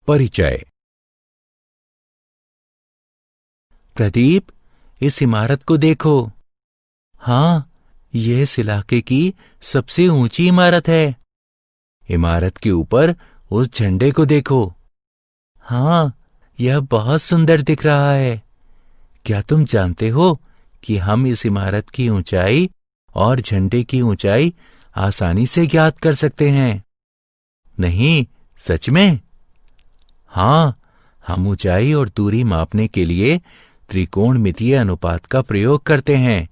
परिचय। प्रदीप, इस इमारत को देखो। हाँ, यह इस इलाके की सबसे ऊंची इमारत है। इमारत के ऊपर उस झंडे को देखो। हाँ, यह बहुत सुंदर दिख रहा है। क्या तुम जानते हो कि हम इस इमारत की ऊंचाई और झंडे की ऊंचाई आसानी से ज्ञात कर सकते हैं? नहीं, सच में? हाँ, हम ऊंचाई और दूरी मापने के लिए त्रिकोणमितीय अनुपात का प्रयोग करते हैं।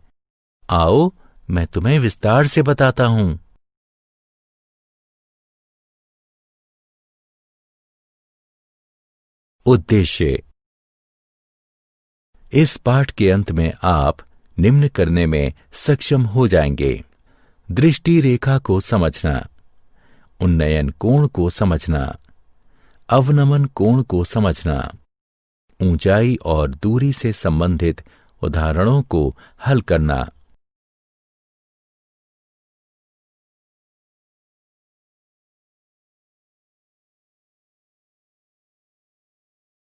आओ, मैं तुम्हें विस्तार से बताता हूं। उद्देश्य। इस पाठ के अंत में आप निम्न करने में सक्षम हो जाएंगे: दृष्टि रेखा को समझना, उन्नयन कोण को समझना, अवनमन कोण को समझना, ऊंचाई और दूरी से संबंधित उदाहरणों को हल करना।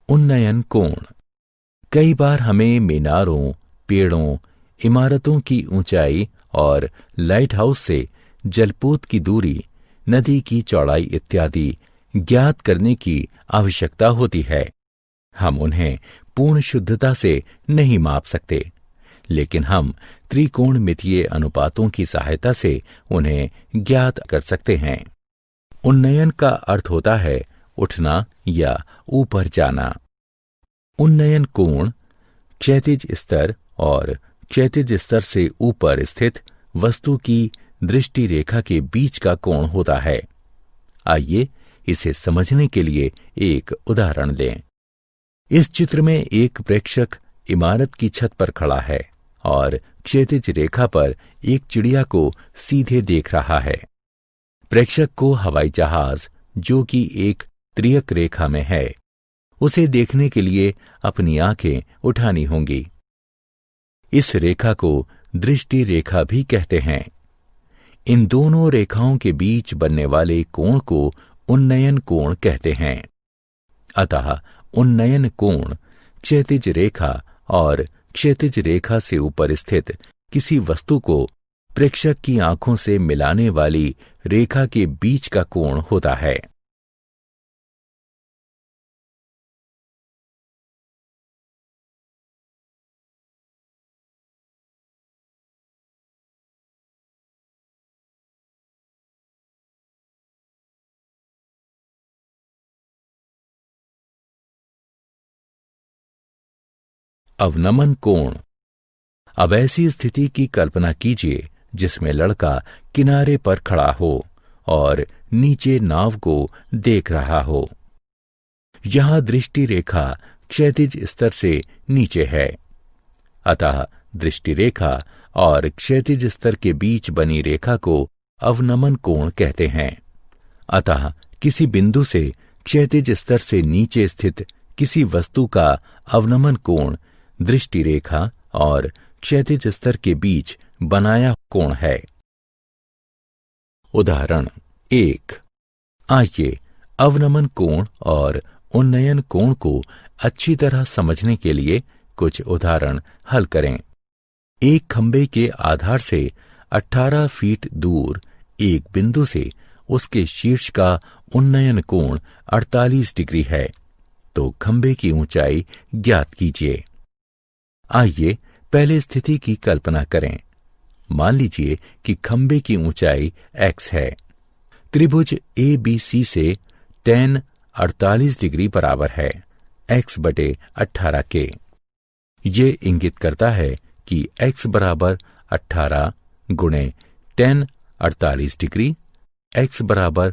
उन्नयन कोण। कई बार हमें मीनारों, पेड़ों, इमारतों की ऊंचाई और लाइट हाउस से जलपोत की दूरी, नदी की चौड़ाई इत्यादि ज्ञात करने की आवश्यकता होती है। हम उन्हें पूर्ण शुद्धता से नहीं माप सकते, लेकिन हम त्रिकोणमितीय अनुपातों की सहायता से उन्हें ज्ञात कर सकते हैं। उन्नयन का अर्थ होता है उठना या ऊपर जाना। उन्नयन कोण क्षैतिज स्तर और क्षैतिज स्तर से ऊपर स्थित वस्तु की दृष्टि रेखा के बीच का कोण होता है। आइए इसे समझने के लिए एक उदाहरण लें। इस चित्र में एक प्रेक्षक इमारत की छत पर खड़ा है और क्षैतिज रेखा पर एक चिड़िया को सीधे देख रहा है। प्रेक्षक को हवाई जहाज, जो कि एक त्रियक रेखा में है, उसे देखने के लिए अपनी आंखें उठानी होंगी। इस रेखा को दृष्टि रेखा भी कहते हैं। इन दोनों रेखाओं के बीच बनने वाले कोण को उन्नयन कोण कहते हैं। अतः उन्नयन कोण क्षैतिज रेखा और क्षैतिज रेखा से ऊपर स्थित किसी वस्तु को प्रेक्षक की आंखों से मिलाने वाली रेखा के बीच का कोण होता है। अवनमन कोण। अब ऐसी स्थिति की कल्पना कीजिए जिसमें लड़का किनारे पर खड़ा हो और नीचे नाव को देख रहा हो। यहां दृष्टि रेखा क्षैतिज स्तर से नीचे है, अतः दृष्टि रेखा और क्षैतिज स्तर के बीच बनी रेखा को अवनमन कोण कहते हैं। अतः किसी बिंदु से क्षैतिज स्तर से नीचे स्थित किसी वस्तु का अवनमन कोण दृष्टि रेखा और क्षैतिज स्तर के बीच बनाया कोण है। उदाहरण 1। आइए अवनमन कोण और उन्नयन कोण को अच्छी तरह समझने के लिए कुछ उदाहरण हल करें। एक खंबे के आधार से 18 फीट दूर एक बिंदु से उसके शीर्ष का उन्नयन कोण 48 डिग्री है, तो खंबे की ऊंचाई ज्ञात कीजिए। आइए पहले स्थिति की कल्पना करें। मान लीजिए कि खंबे की ऊंचाई x है। त्रिभुज ABC से tan 48 डिग्री बराबर है x/18 के। ये इंगित करता है कि x बराबर 18 गुणे tan 48 डिग्री, x बराबर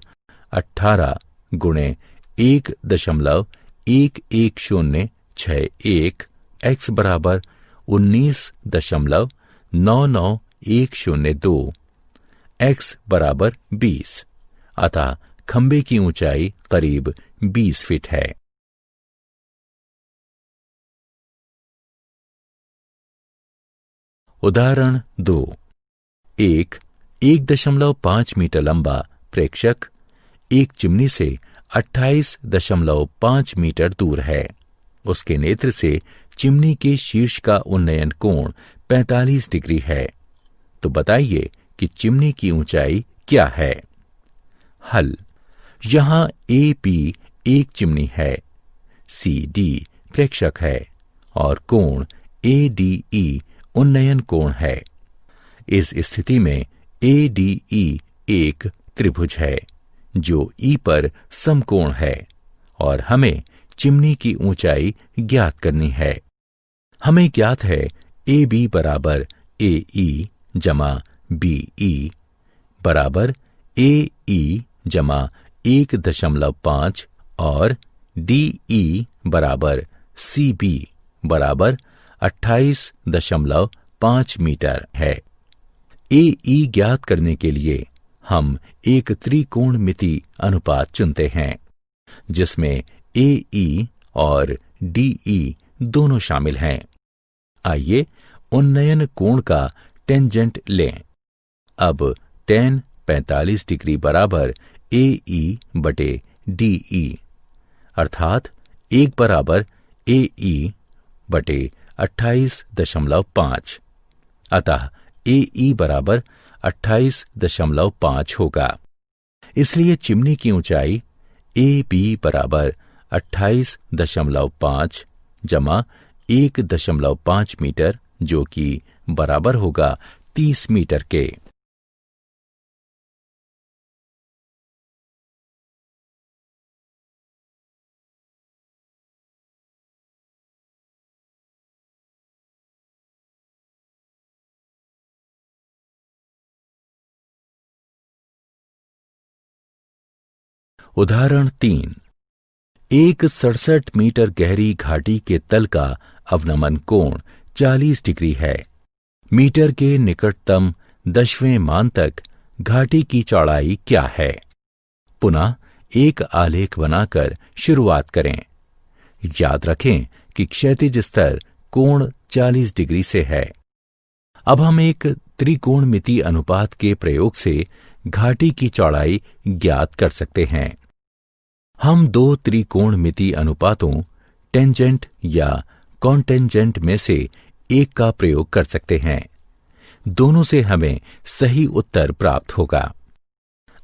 18 गुणे 1.11061, x बराबर 19.99102, x बराबर 20। अतः खंबे की ऊंचाई करीब 20 फीट है। उदाहरण 2। एक 1.5 मीटर लंबा प्रेक्षक एक चिमनी से 28.5 मीटर दूर है। उसके नेत्र से चिमनी के शीर्ष का उन्नयन कोण 45 डिग्री है। तो बताइए कि चिमनी की ऊंचाई क्या है? हल। यहां ए पी एक चिमनी है, सी डी प्रेक्षक है और कोण ए डी ई उन्नयन कोण है। इस स्थिति में ए डी ई एक त्रिभुज है जो ई पर समकोण है और हमें चिमनी की ऊंचाई ज्ञात करनी है। हमें ज्ञात है ए बी बराबर ए ई जमा बी ई बराबर ए ई जमा 1.5 और डी ई बराबर सी बी बराबर 28.5 मीटर है। ए ई ज्ञात करने के लिए हम एक त्रिकोणमिति अनुपात चुनते हैं जिसमें ए ई और डी ई दोनों शामिल हैं। आइए उन्नयन कोण का टेंजेंट लें। अब tan 45 डिग्री बराबर ए ई बटे डी ई अर्थात 1 बराबर ए ई बटे 28.5। अतः ए ई बराबर 28.5 होगा। इसलिए चिमनी की ऊंचाई ए बी बराबर 28.5 जमा 1.5 मीटर जो कि बराबर होगा 30 मीटर के। उदाहरण 3। एक 67 मीटर गहरी घाटी के तल का अवनमन कोण 40 डिग्री है। मीटर के निकटतम 10वें मान तक घाटी की चौड़ाई क्या है? पुनः एक आलेख बनाकर शुरुआत करें। याद रखें कि क्षैतिज स्तर कोण 40 डिग्री से है। अब हम एक त्रिकोणमिति अनुपात के प्रयोग से घाटी की चौड़ाई ज्ञात कर सकते हैं। हम दो त्रिकोणमिति अनुपातों टेंजेंट या कॉन्टेंजेंट में से एक का प्रयोग कर सकते हैं। दोनों से हमें सही उत्तर प्राप्त होगा।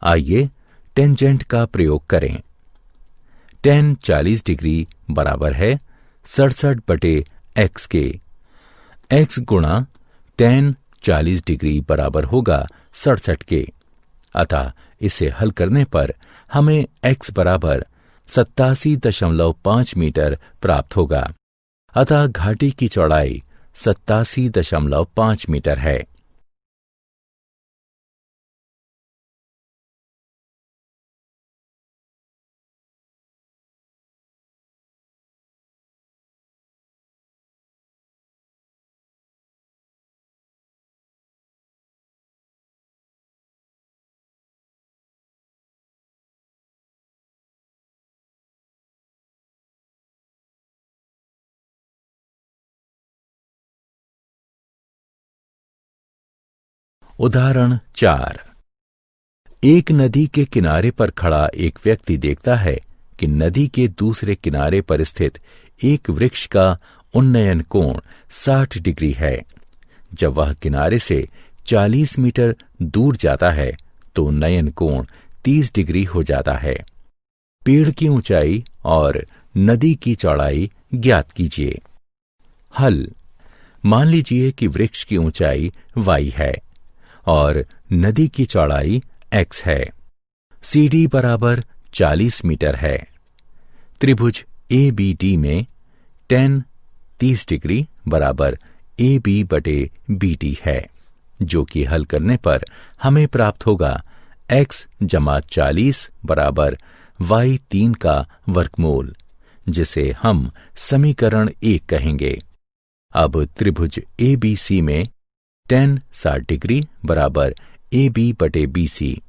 आइए टेंजेंट का प्रयोग करें। tan 40 डिग्री बराबर है 67 बटे x के। x गुणा tan 40 डिग्री बराबर होगा 67 के। अतः इसे हल करने पर हमें x बराबर 87.5 मीटर प्राप्त होगा। अतः घाटी की चौड़ाई 87.5 मीटर है। उदाहरण 4। एक नदी के किनारे पर खड़ा एक व्यक्ति देखता है कि नदी के दूसरे किनारे पर स्थित एक वृक्ष का उन्नयन कोण 60 डिग्री है। जब वह किनारे से 40 मीटर दूर जाता है तो उन्नयन कोण 30 डिग्री हो जाता है। पेड़ की ऊंचाई और नदी की चौड़ाई ज्ञात कीजिए। हल। मान लीजिए कि वृक्ष की ऊंचाई y है और नदी की चौड़ाई x है। CD बराबर 40 मीटर है। त्रिभुज ABD में tan 30 डिग्री बराबर AB बटे BD है, जो कि हल करने पर हमें प्राप्त होगा x जमा 40 बराबर y3 का वर्गमूल, जिसे हम समीकरण 1 कहेंगे। अब त्रिभुज ABC में tan 60 डिग्री बराबर AB बटे BC,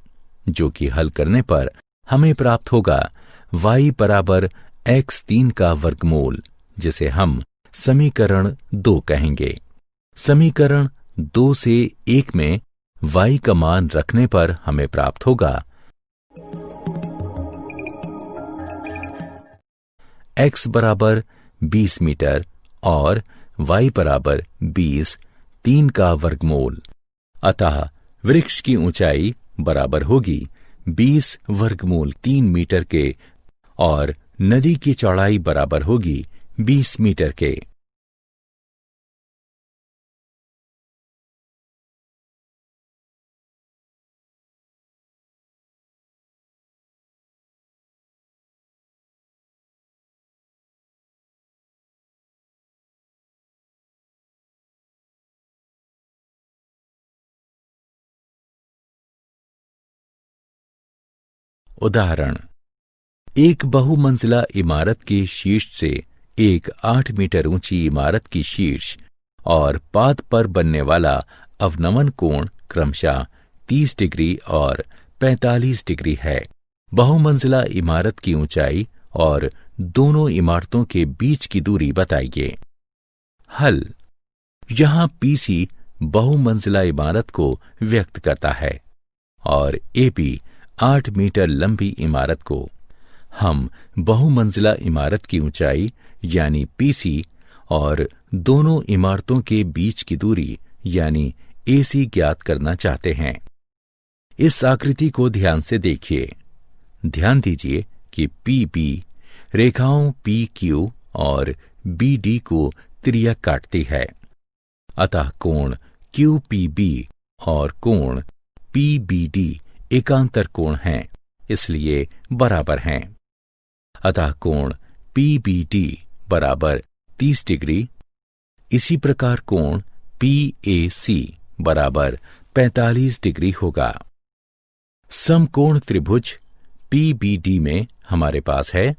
जो कि हल करने पर हमें प्राप्त होगा y बराबर x3 का वर्गमूल, जिसे हम समीकरण 2 कहेंगे। समीकरण 2 से 1 में y का मान रखने पर हमें प्राप्त होगा x बराबर 20 मीटर और y बराबर 20, 3 का वर्गमूल। अतः वृक्ष की ऊंचाई बराबर होगी 20 वर्गमूल 3 मीटर के और नदी की चौड़ाई बराबर होगी 20 मीटर के। उदाहरण, एक बहुमंजिला इमारत के शीर्ष से एक 8 मीटर ऊंची इमारत की शीर्ष और पाद पर बनने वाला अवनमन कोण क्रमशः 30 डिग्री और 45 डिग्री है। बहुमंजिला इमारत की ऊंचाई और दोनों इमारतों के बीच की दूरी बताइए। हल। यहाँ पीसी बहुमंजिला इमारत को व्यक्त करता है और एपी 8 मीटर लंबी इमारत को। हम बहुमंजिला इमारत की ऊंचाई यानी पीसी और दोनों इमारतों के बीच की दूरी यानी एसी ज्ञात करना चाहते हैं। इस आकृति को ध्यान से देखिए। ध्यान दीजिए कि पीबी रेखाओं पीक्यू और बीडी को त्रिज्या काटती है। अतः कोण क्यूपीबी और कोण पीबीडी एकांतर कोण हैं, इसलिए बराबर हैं। अतः कोण पीबीडी बराबर 30 डिग्री। इसी प्रकार कोण पीएसी बराबर 45 डिग्री होगा। समकोण त्रिभुज पीबीडी में हमारे पास है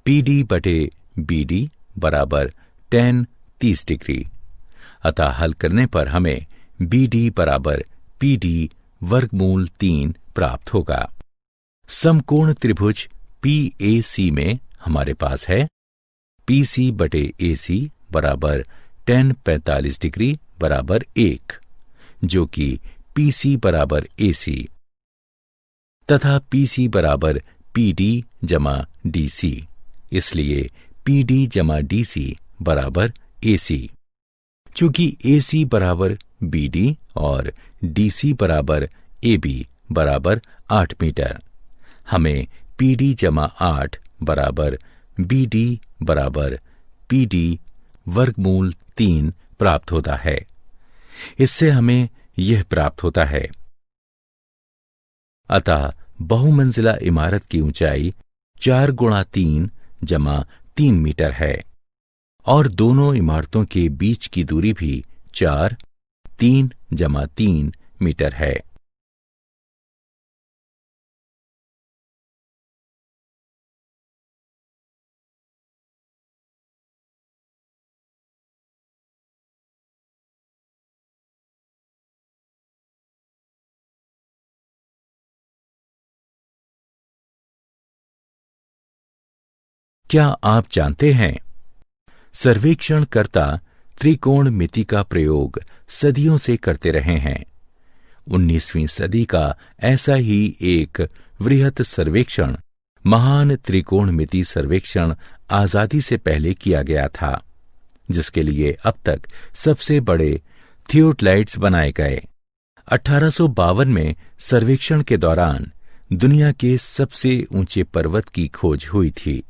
पीडी बटे बीडी बराबर tan 30 डिग्री। अतः हल करने पर हमें बीडी बराबर पीडी वर्गमूल 3 प्राप्त होगा। समकोण त्रिभुज पीएसी में हमारे पास है पीसी बटे एसी बराबर tan 45 डिग्री बराबर 1, जो कि पीसी बराबर एसी तथा पीसी बराबर पीडी जमा डीसी, इसलिए पीडी जमा डीसी बराबर एसी। चूंकि एसी बराबर बीडी और डीसी बराबर एबी बराबर 8 मीटर, हमें पीडी जमा 8 बराबर बीडी बराबर पीडी वर्गमूल 3 प्राप्त होता है। इससे हमें यह प्राप्त होता है। अतः बहुमंजिला इमारत की ऊंचाई 4 गुणा 3 जमा 3 मीटर है और दोनों इमारतों के बीच की दूरी भी 4, 3 जमा 3 मीटर है। क्या आप जानते हैं, सर्वेक्षणकर्ता त्रिकोणमिति का प्रयोग सदियों से करते रहे हैं। 19वीं सदी का ऐसा ही एक वृहत सर्वेक्षण महान त्रिकोणमिति सर्वेक्षण आजादी से पहले किया गया था, जिसके लिए अब तक सबसे बड़े थियोडलाइट्स बनाए गए। 1852 में सर्वेक्षण के दौरान दुनिया के सबसे ऊंचे पर्वत की खोज हुई थी।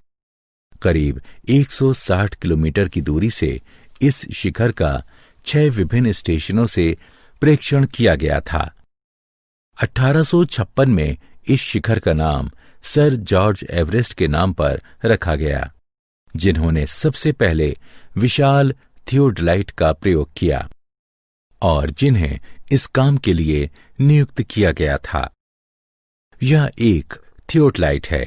करीब 160 किलोमीटर की दूरी से इस शिखर का 6 विभिन्न स्टेशनों से प्रेक्षण किया गया था। 1856 में इस शिखर का नाम सर जॉर्ज एवरेस्ट के नाम पर रखा गया, जिन्होंने सबसे पहले विशाल थियोडलाइट का प्रयोग किया और जिन्हें इस काम के लिए नियुक्त किया गया था। यह एक थियोडलाइट है,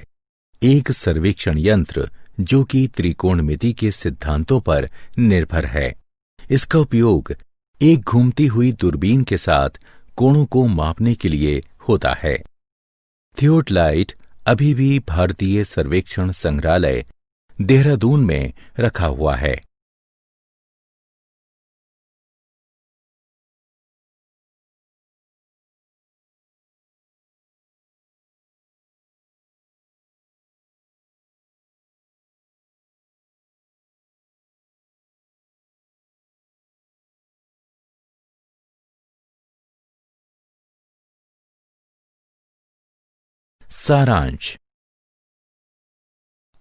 एक सर्वेक्षण यंत्र जो कि त्रिकोणमिति के सिद्धांतों पर निर्भर है। इसका उपयोग एक घूमती हुई दूरबीन के साथ कोणों को मापने के लिए होता है। थियोडलाइट अभी भी भारतीय सर्वेक्षण संग्रहालय, देहरादून में रखा हुआ है। सारांश।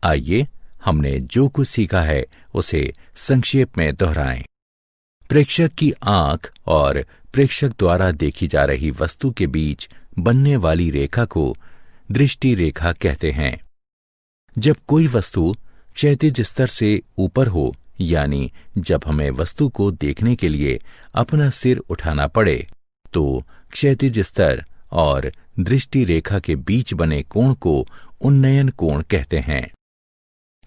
आइए हमने जो कुछ सीखा है उसे संक्षेप में दोहराएं। प्रेक्षक की आंख और प्रेक्षक द्वारा देखी जा रही वस्तु के बीच बनने वाली रेखा को दृष्टि रेखा कहते हैं। जब कोई वस्तु क्षैतिज स्तर से ऊपर हो, यानी जब हमें वस्तु को देखने के लिए अपना सिर उठाना पड़े, तो क्षैतिज स्तर और दृष्टि रेखा के बीच बने कोण को उन्नयन कोण कहते हैं।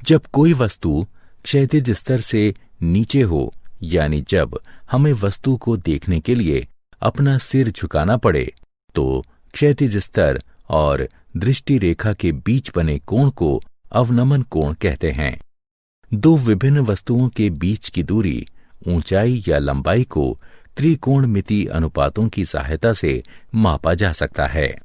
जब कोई वस्तु क्षैतिज स्तर से नीचे हो, यानी जब हमें वस्तु को देखने के लिए अपना सिर झुकाना पड़े, तो क्षैतिज स्तर और दृष्टि रेखा के बीच बने कोण को अवनमन कोण कहते हैं। दो विभिन्न वस्तुओं के बीच की दूरी, ऊंचाई या लंबाई को त्रिकोणमिति अनुपातों की सहायता से मापा जा सकता है।